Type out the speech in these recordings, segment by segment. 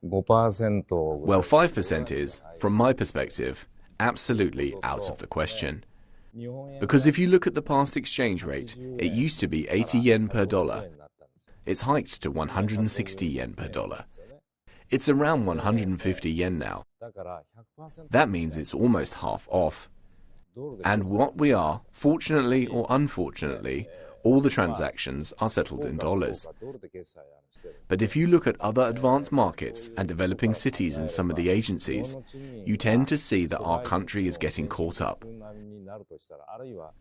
Well, 5% is, from my perspective, absolutely out of the question. Because if you look at the past exchange rate, it used to be 80 yen per dollar. It's hiked to 160 yen per dollar. It's around 150 yen now. That means it's almost half off. And what we are, fortunately or unfortunately, all the transactions are settled in dollars. But if you look at other advanced markets and developing cities in some of the agencies, you tend to see that our country is getting caught up.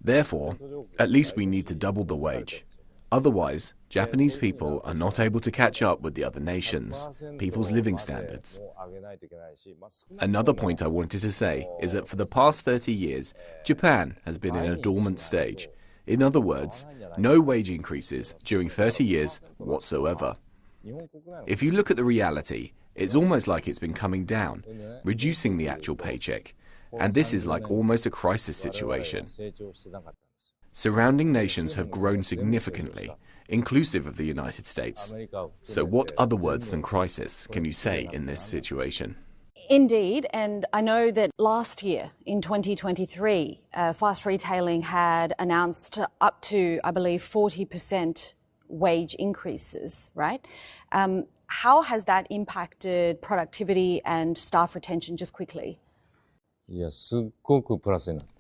Therefore, at least we need to double the wage. Otherwise, Japanese people are not able to catch up with the other nations, people's living standards. Another point I wanted to say is that for the past 30 years, Japan has been in a dormant stage. In other words, no wage increases during 30 years whatsoever. If you look at the reality, it's almost like it's been coming down, reducing the actual paycheck. And this is like almost a crisis situation. Surrounding nations have grown significantly, inclusive of the United States. So what other words than crisis can you say in this situation? Indeed, and I know that last year, in 2023, fast retailing had announced up to, I believe, 40% wage increases, right? How has that impacted productivity and staff retention, just quickly?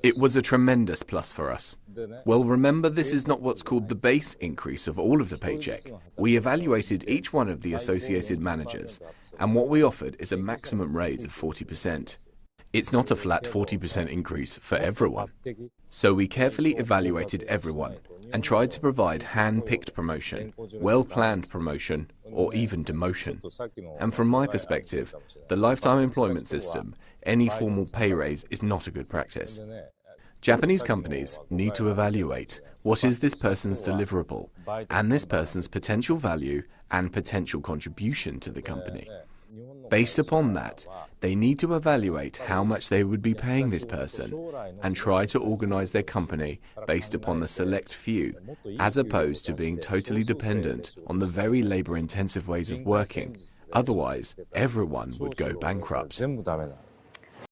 It was a tremendous plus for us. Well, remember, this is not what's called the base increase of all of the paycheck. We evaluated each one of the associated managers, and what we offered is a maximum raise of 40%. It's not a flat 40% increase for everyone. So we carefully evaluated everyone and tried to provide hand-picked promotion, well-planned promotion, or even demotion. And from my perspective, the lifetime employment system, any formal pay raise is not a good practice. Japanese companies need to evaluate what is this person's deliverable and this person's potential value and potential contribution to the company. Based upon that, they need to evaluate how much they would be paying this person and try to organize their company based upon the select few, as opposed to being totally dependent on the very labor-intensive ways of working. Otherwise, everyone would go bankrupt.